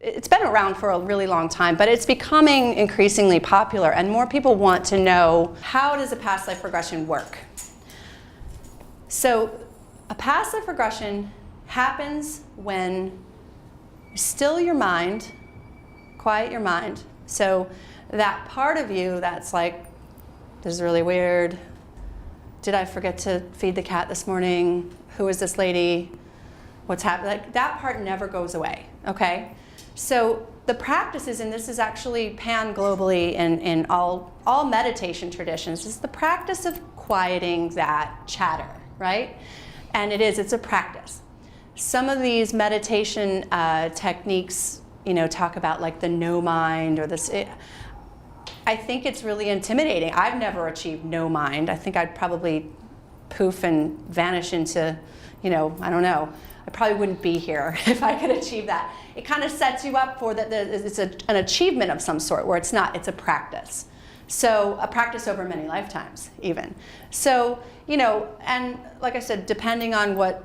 It's been around for a really long time, but it's becoming increasingly popular, and more people want to know, how does a past life regression work? So a past life regression happens when you still your mind, quiet your mind. So that part of you that's like, this is really weird. Did I forget to feed the cat this morning? Who is this lady? What's happening? Like, that part never goes away, okay? So the practices, and this is actually pan-globally in all meditation traditions, is the practice of quieting that chatter, right? And it's a practice. Some of these meditation techniques, talk about like the no mind or this. I think it's really intimidating. I've never achieved no mind. I think I'd probably poof and vanish into, I don't know. I probably wouldn't be here if I could achieve that. It kind of sets you up for that it's an achievement of some sort, where it's not, it's a practice. So a practice over many lifetimes even. So, and like I said, depending on what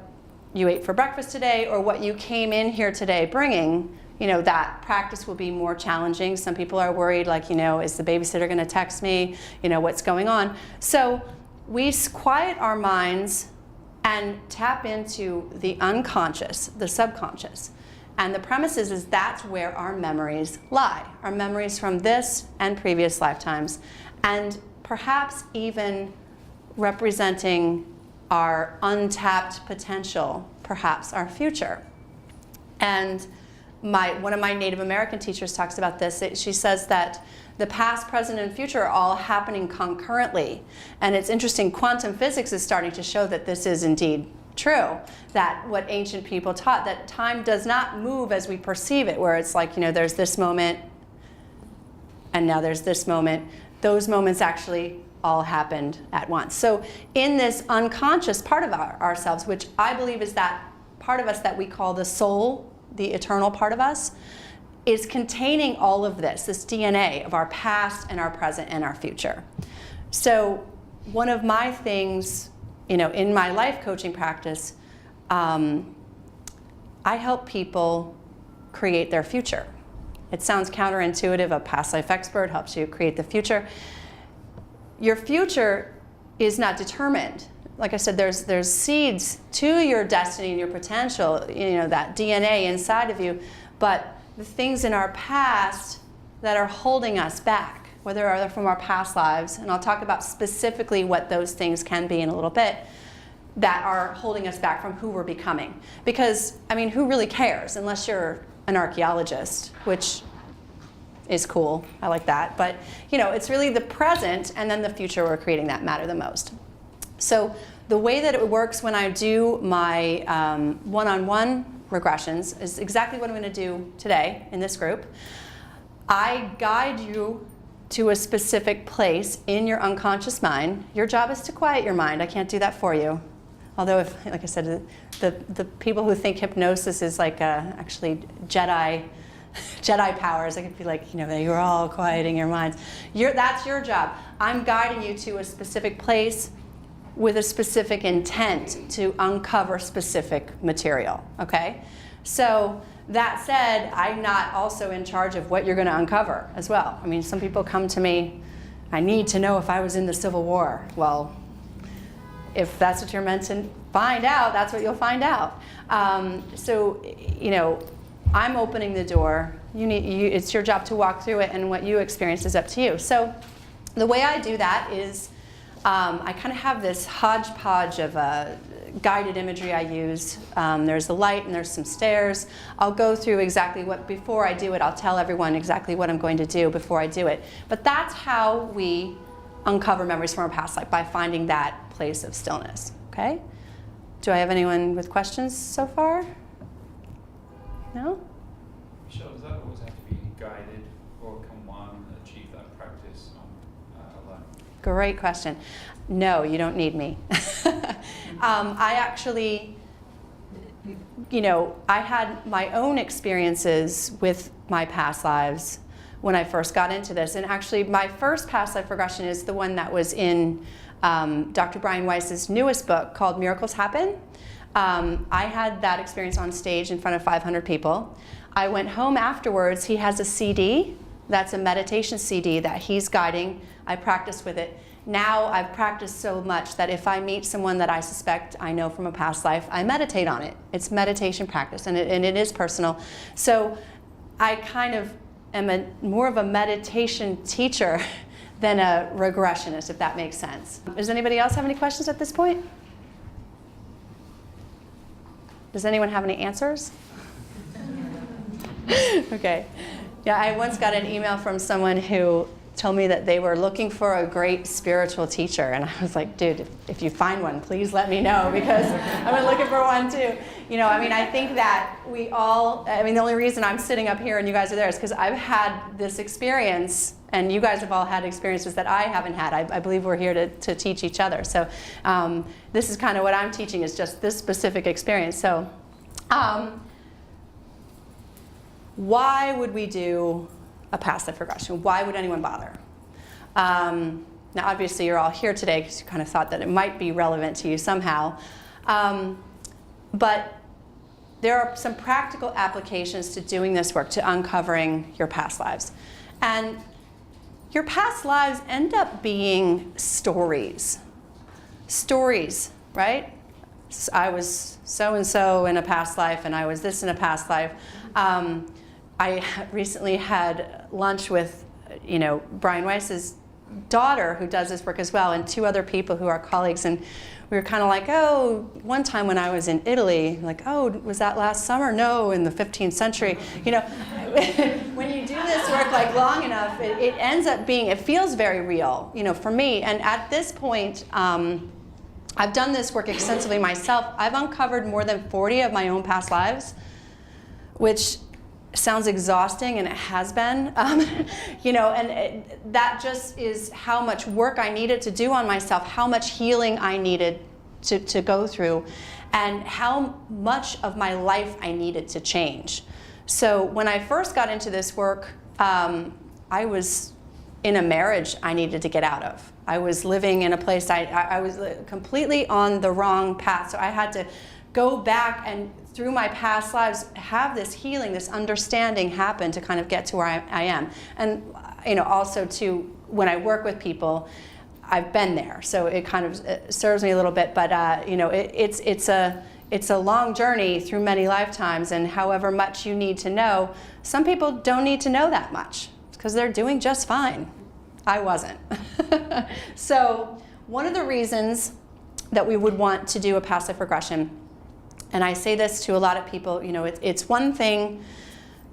you ate for breakfast today or what you came in here today bringing, that practice will be more challenging. Some people are worried, like, is the babysitter going to text me? What's going on? So we quiet our minds and tap into the unconscious, the subconscious. And the premise is that's where our memories lie. Our memories from this and previous lifetimes, and perhaps even representing our untapped potential, perhaps our future. And one of my Native American teachers talks about this. She says that the past, present, and future are all happening concurrently. And it's interesting, quantum physics is starting to show that this is indeed true, that what ancient people taught, that time does not move as we perceive it, where it's like, there's this moment, and now there's this moment. Those moments actually all happened at once. So in this unconscious part of ourselves, which I believe is that part of us that we call the soul, the eternal part of us, is containing all of this DNA of our past and our present and our future. So one of my things, in my life coaching practice, I help people create their future. It sounds counterintuitive. A past life expert helps you create the future. Your future is not determined. Like I said, there's seeds to your destiny and your potential, that DNA inside of you, but the things in our past that are holding us back, whether they're from our past lives, and I'll talk about specifically what those things can be in a little bit, that are holding us back from who we're becoming. Because, who really cares, unless you're an archaeologist, which is cool, I like that. But, it's really the present and then the future we're creating that matter the most. So the way that it works when I do my one-on-one regressions is exactly what I'm going to do today in this group. I guide you to a specific place in your unconscious mind. Your job is to quiet your mind. I can't do that for you. Although, like I said, the people who think hypnosis is like actually Jedi powers, I could be like, you're all quieting your minds. That's your job. I'm guiding you to a specific place with a specific intent to uncover specific material, okay? So that said, I'm not also in charge of what you're going to uncover as well. Some people come to me, I need to know if I was in the Civil War. Well, if that's what you're meant to find out, that's what you'll find out. So, I'm opening the door. It's your job to walk through it, and what you experience is up to you. So the way I do that is I kind of have this hodgepodge of guided imagery I use. There's the light and there's some stairs. I'll go through exactly before I do it, I'll tell everyone exactly what I'm going to do before I do it. But that's how we uncover memories from our past life, by finding that place of stillness, okay? Do I have anyone with questions so far? No? Michelle, does that always have to be guided, or can one achieve that practice alone? Great question. No, you don't need me. I actually, I had my own experiences with my past lives when I first got into this. And actually, my first past life regression is the one that was in Dr. Brian Weiss's newest book called Miracles Happen. I had that experience on stage in front of 500 people. I went home afterwards. He has a CD. That's a meditation CD that he's guiding. I practiced with it. Now I've practiced so much that if I meet someone that I suspect I know from a past life, I meditate on it. It's meditation practice, and it is personal. So I kind of am more of a meditation teacher than a regressionist, if that makes sense. Does anybody else have any questions at this point? Does anyone have any answers? Okay. Yeah, I once got an email from someone who told me that they were looking for a great spiritual teacher, and I was like, dude, if you find one, please let me know, because I've been looking for one too. You know, I mean, I think that we all, I mean, the only reason I'm sitting up here and you guys are there is because I've had this experience, and you guys have all had experiences that I haven't had. I believe we're here to teach each other. So this is kind of what I'm teaching, is just this specific experience. So why would we do a past life regression? Why would anyone bother? Now, obviously, you're all here today because you kind of thought that it might be relevant to you somehow. But there are some practical applications to doing this work, to uncovering your past lives. And your past lives end up being stories. Stories, right? I was so-and-so in a past life, and I was this in a past life. I recently had lunch with, Brian Weiss's daughter, who does this work as well, and two other people who are colleagues, and we were kind of like, oh, one time when I was in Italy, like, oh, was that last summer? No, in the 15th century. When you do this work like long enough, it ends up being, it feels very real, for me. And at this point, I've done this work extensively myself. I've uncovered more than 40 of my own past lives, which sounds exhausting, and it has been, that just is how much work I needed to do on myself, how much healing I needed to go through, and how much of my life I needed to change. So when I first got into this work, I was in a marriage I needed to get out of. I was living in a place I was completely on the wrong path, so I had to go back and through my past lives have this healing, this understanding happen to kind of get to where I am. And also to when I work with people, I've been there, so it kind of serves me a little bit. But it's a long journey through many lifetimes, and however much you need to know, some people don't need to know that much because they're doing just fine. I wasn't. So one of the reasons that we would want to do a past life regression, and I say this to a lot of people, it's one thing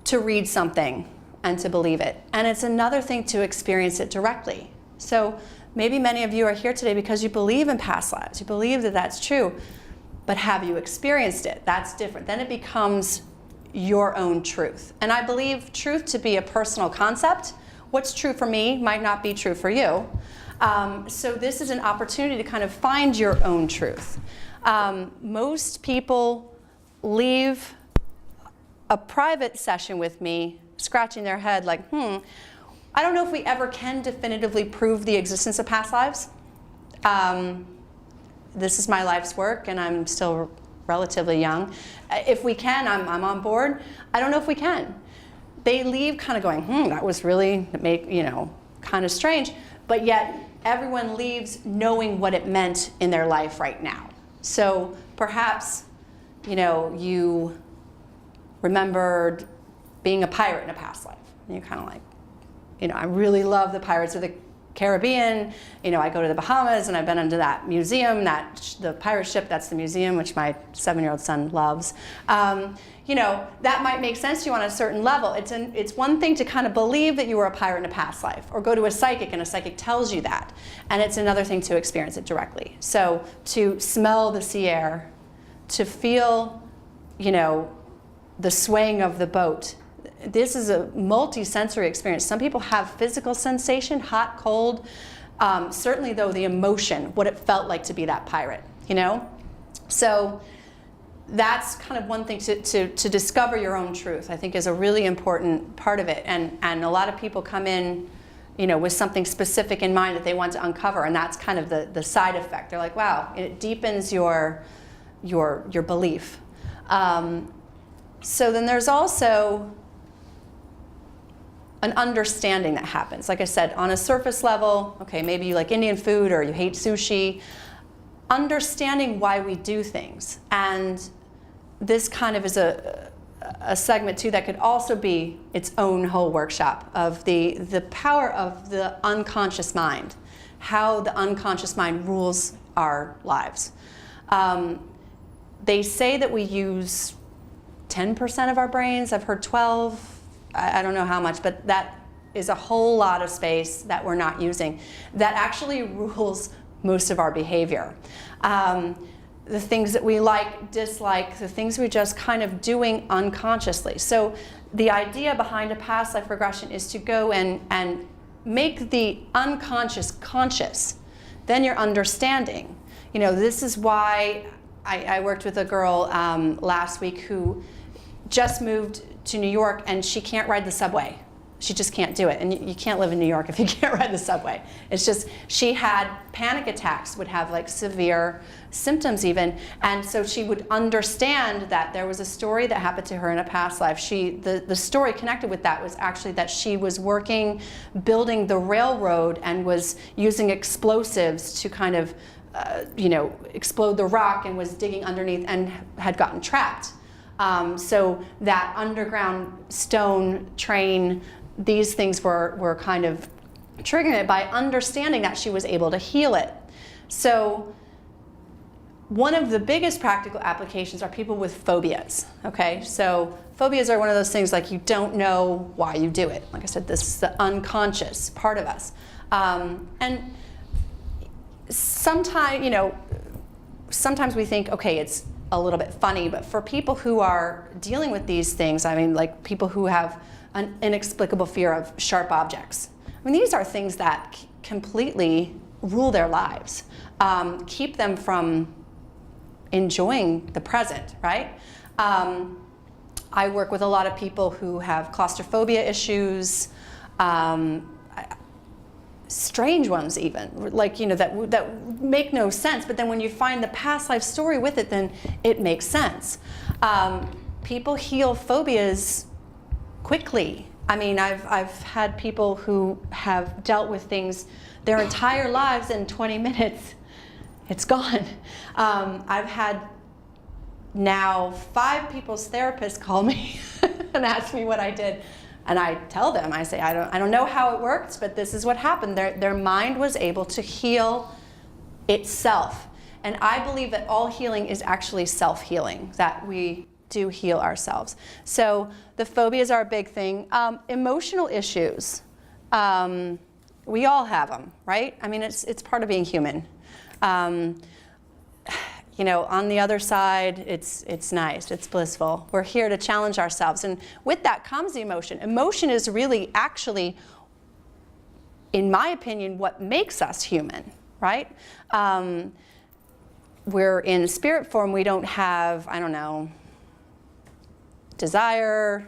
to read something and to believe it, and it's another thing to experience it directly. So maybe many of you are here today because you believe in past lives, you believe that that's true, but have you experienced it? That's different. Then it becomes your own truth. And I believe truth to be a personal concept. What's true for me might not be true for you. So this is an opportunity to kind of find your own truth. Most people leave a private session with me scratching their head like, I don't know if we ever can definitively prove the existence of past lives. This is my life's work, and I'm still relatively young. If we can, I'm on board. I don't know if we can. They leave kind of going, that was really, kind of strange. But yet, everyone leaves knowing what it meant in their life right now. So perhaps, you remembered being a pirate in a past life. And you're kind of like, I really love the Pirates of the Caribbean. I go to the Bahamas, and I've been into that museum, the pirate ship, that's the museum, which my 7-year-old son loves. That might make sense to you on a certain level. It's one thing to kind of believe that you were a pirate in a past life, or go to a psychic and a psychic tells you that. And it's another thing to experience it directly. So to smell the sea air, to feel, the swaying of the boat. This is a multi-sensory experience. Some people have physical sensation, hot, cold. Certainly, though, the emotion, what it felt like to be that pirate, So that's kind of one thing to discover your own truth, I think, is a really important part of it. And a lot of people come in, with something specific in mind that they want to uncover, and that's kind of the side effect. They're like, wow, it deepens your your belief. So then there's also an understanding that happens. Like I said, on a surface level, okay, maybe you like Indian food or you hate sushi, understanding why we do things. And this kind of is a segment too that could also be its own whole workshop of the power of the unconscious mind, how the unconscious mind rules our lives. They say that we use 10% of our brains. I've heard 12. I don't know how much, but that is a whole lot of space that we're not using that actually rules most of our behavior. The things that we like, dislike, the things we're just kind of doing unconsciously. So the idea behind a past life regression is to go and make the unconscious conscious. Then you're understanding. You know, this is why I worked with a girl last week who just moved to New York and she can't ride the subway. She just can't do it. And you can't live in New York if you can't ride the subway. It's just, she had panic attacks, would have like severe symptoms even. And so she would understand that there was a story that happened to her in a past life. The story connected with that was actually that she was working, building the railroad and was using explosives to kind of, explode the rock and was digging underneath and had gotten trapped. So that underground stone train, these things were kind of triggering it. By understanding that, she was able to heal it. So one of the biggest practical applications are people with phobias, okay? So phobias are one of those things like you don't know why you do it. Like I said, this is the unconscious part of us. And sometimes we think, okay, it's a little bit funny, but for people who are dealing with these things, I mean, like people who have an inexplicable fear of sharp objects, I mean, these are things that completely rule their lives, keep them from enjoying the present, right? I work with a lot of people who have claustrophobia issues, strange ones even, like, that make no sense, but then when you find the past life story with it, then it makes sense. People heal phobias quickly. I mean, I've had people who have dealt with things their entire lives, in 20 minutes, it's gone. I've had now 5 people's therapists call me and ask me what I did. And I tell them, I say, I don't know how it worked, but this is what happened. Their mind was able to heal itself. And I believe that all healing is actually self-healing, that we do heal ourselves. So the phobias are a big thing. Emotional issues, we all have them, right? I mean, it's part of being human. On the other side, it's nice, it's blissful. We're here to challenge ourselves. And with that comes the emotion. Emotion is really actually, in my opinion, what makes us human, right? We're in spirit form, we don't have, desire,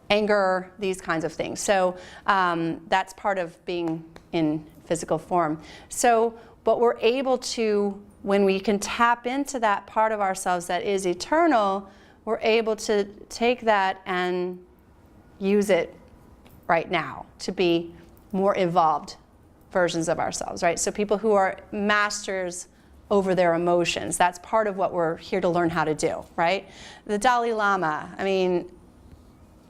anger, these kinds of things. So that's part of being in physical form. So but we're able to, when we can tap into that part of ourselves that is eternal, we're able to take that and use it right now to be more evolved versions of ourselves, right? So people who are masters over their emotions, that's part of what we're here to learn how to do, right? The Dalai Lama, I mean,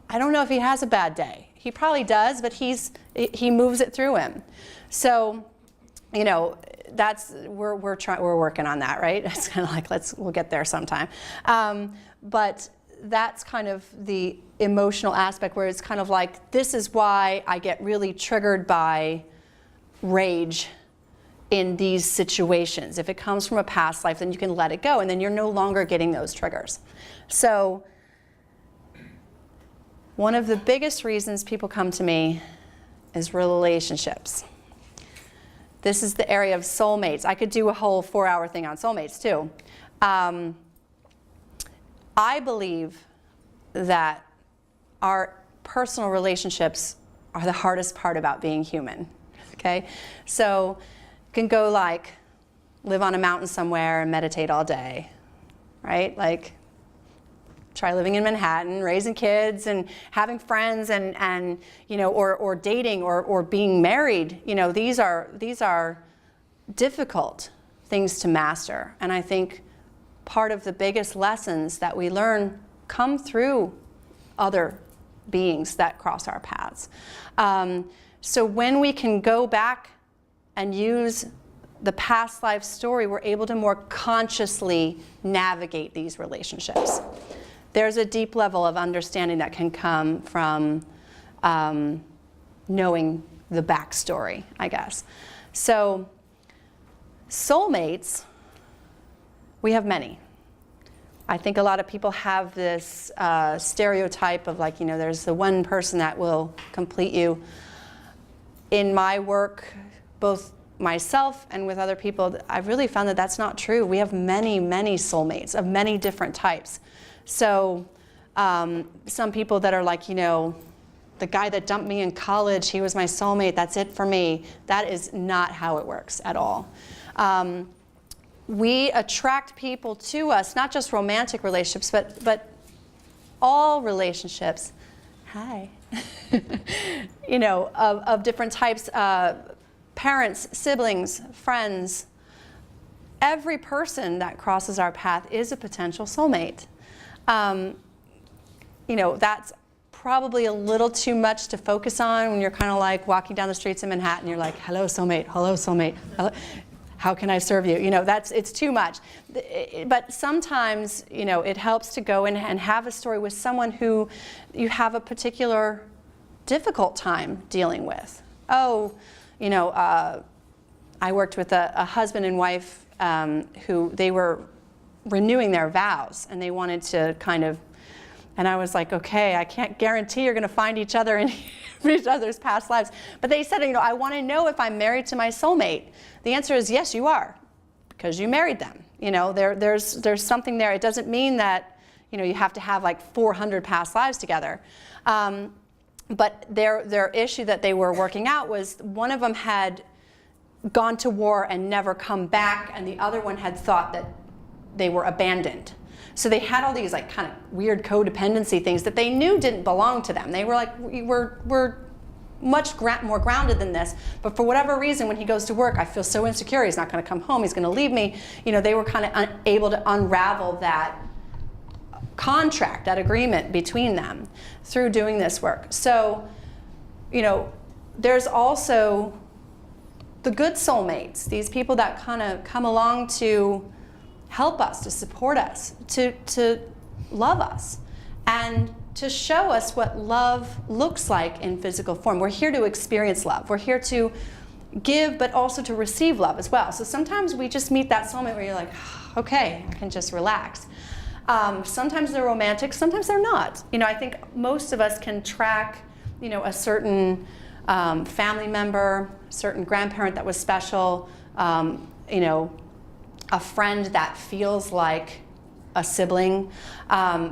I don't know if he has a bad day. He probably does, but he moves it through him. So, we're working on that, right? It's kind of like we'll get there sometime. But that's kind of the emotional aspect where it's kind of like, this is why I get really triggered by rage in these situations. If it comes from a past life, then you can let it go, and then you're no longer getting those triggers. So one of the biggest reasons people come to me is relationships. This is the area of soulmates. I could do a whole 4-hour thing on soulmates too. I believe that our personal relationships are the hardest part about being human, okay? So it can go like live on a mountain somewhere and meditate all day, right? Like, try living in Manhattan, raising kids and having friends and you know, or dating or being married. You know, these are difficult things to master. And I think part of the biggest lessons that we learn come through other beings that cross our paths. So when we can go back and use the past life story, we're able to more consciously navigate these relationships. There's a deep level of understanding that can come from knowing the backstory, I guess. So soulmates, we have many. I think a lot of people have this stereotype of, like, you know, there's the one person that will complete you. In my work, both myself and with other people, I've really found that that's not true. We have many, many soulmates of many different types. So some people that are like, you know, the guy that dumped me in college, he was my soulmate, that's it for me. That is not how it works at all. We attract people to us, not just romantic relationships, but all relationships. Hi. You know, of different types, parents, siblings, friends. Every person that crosses our path is a potential soulmate. You know, that's probably a little too much to focus on when you're kind of like walking down the streets in Manhattan. You're like, hello, soulmate. Hello, soulmate. Hello. How can I serve you? You know, it's too much. But sometimes, you know, it helps to go in and have a story with someone who you have a particular difficult time dealing with. Oh, you know, I worked with a husband and wife who they were renewing their vows, and they wanted to kind of, and I was like, okay, I can't guarantee you're going to find each other in each other's past lives. But they said, you know, I want to know if I'm married to my soulmate. The answer is yes, you are, because you married them. You know, there's something there. It doesn't mean that, you know, you have to have like 400 past lives together. But their issue that they were working out was one of them had gone to war and never come back, and the other one had thought that they were abandoned. So they had all these like kind of weird codependency things that they knew didn't belong to them. They were like, we're much more grounded than this, but for whatever reason, when he goes to work, I feel so insecure. He's not going to come home. He's going to leave me. You know, they were kind of able to unravel that contract, that agreement between them through doing this work. So, you know, there's also the good soulmates, these people that kind of come along to help us, to support us, to love us, and to show us what love looks like in physical form. We're here to experience love. We're here to give, but also to receive love as well. So sometimes we just meet that soulmate where you're like, okay, I can just relax. Sometimes they're romantic, sometimes they're not. You know, I think most of us can track, you know, a certain family member, certain grandparent that was special, you know, a friend that feels like a sibling.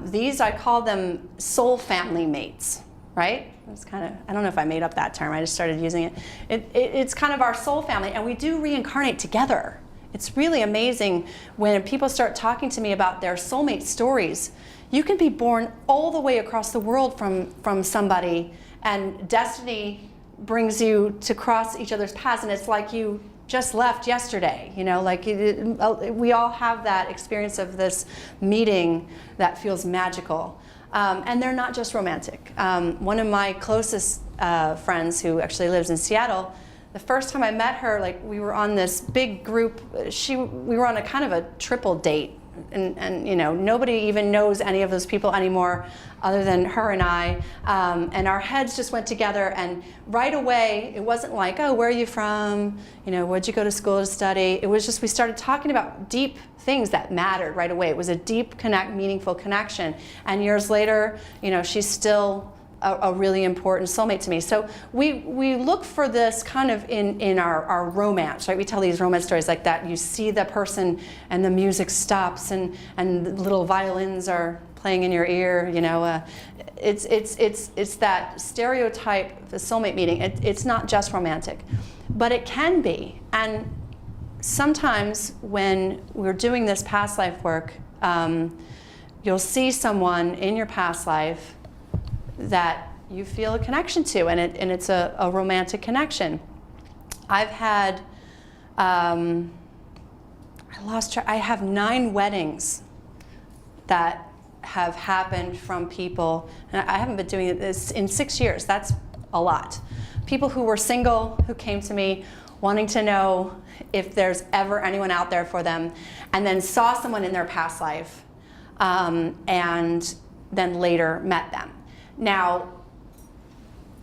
These, I call them soul family mates, right? It's kind of, I don't know if I made up that term, I just started using it. It's kind of our soul family, and we do reincarnate together. It's really amazing when people start talking to me about their soulmate stories. You can be born all the way across the world from somebody, and destiny brings you to cross each other's paths, and it's like you just left yesterday, you know, like we all have that experience of this meeting that feels magical. And they're not just romantic. One of my closest friends who actually lives in Seattle, the first time I met her, like we were on this big group, we were on a kind of a triple date. And you know, nobody even knows any of those people anymore other than her and I. And our heads just went together, and right away, it wasn't like, oh, where are you from? You know, where'd you go to school to study? It was just, we started talking about deep things that mattered right away. It was a deep, meaningful connection. And years later, you know, she's still a really important soulmate to me. So we look for this kind of in our romance, right? We tell these romance stories like that. You see the person and the music stops and the little violins are playing in your ear, you know. It's that stereotype, the soulmate meeting. It's not just romantic, but it can be. And sometimes when we're doing this past life work, you'll see someone in your past life that you feel a connection to, and it's a romantic connection. I've had, I lost track, I have 9 weddings that have happened from people, and I haven't been doing this in 6 years. That's a lot. People who were single, who came to me wanting to know if there's ever anyone out there for them, and then saw someone in their past life, and then later met them. Now,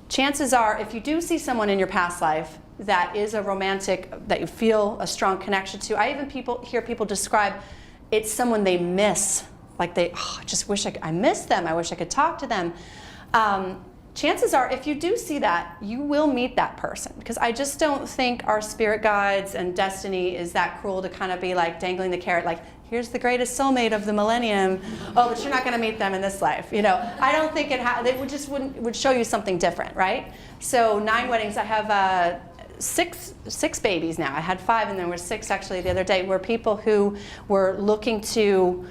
chances are, if you do see someone in your past life that is a romantic, that you feel a strong connection to, I even hear people describe it's someone they miss. Like I just wish I miss them. I wish I could talk to them. Chances are, if you do see that, you will meet that person. Because I just don't think our spirit guides and destiny is that cruel to kind of be like dangling the carrot, like, here's the greatest soulmate of the millennium. Oh, but you're not going to meet them in this life. You know, I don't think it would show you something different, right? So 9 weddings. I have six babies now. I had 5, and there were 6 actually the other day, were people who were looking to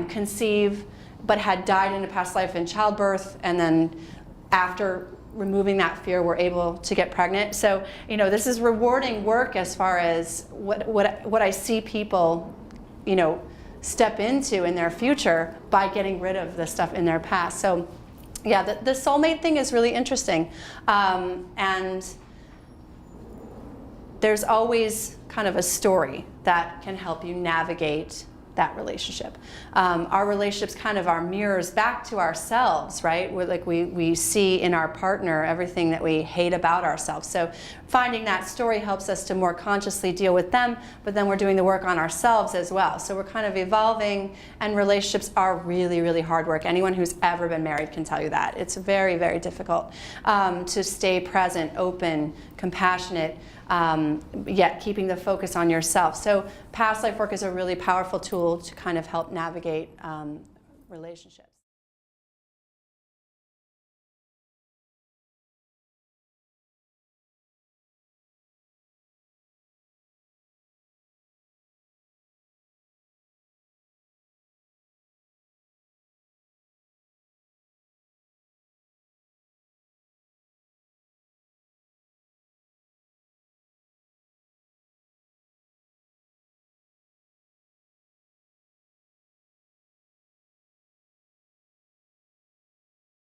conceive, but had died in a past life in childbirth, and then after removing that fear, were able to get pregnant. So, you know, this is rewarding work as far as what I see people, you know, step into in their future by getting rid of the stuff in their past. So, yeah, the soulmate thing is really interesting, and there's always kind of a story that can help you navigate that relationship. Our relationships kind of are mirrors back to ourselves, right? We see in our partner everything that we hate about ourselves. So finding that story helps us to more consciously deal with them, but then we're doing the work on ourselves as well. So we're kind of evolving, and relationships are really, really hard work. Anyone who's ever been married can tell you that. It's very, very difficult to stay present, open, compassionate, yet keeping the focus on yourself. So past life work is a really powerful tool to kind of help navigate relationships.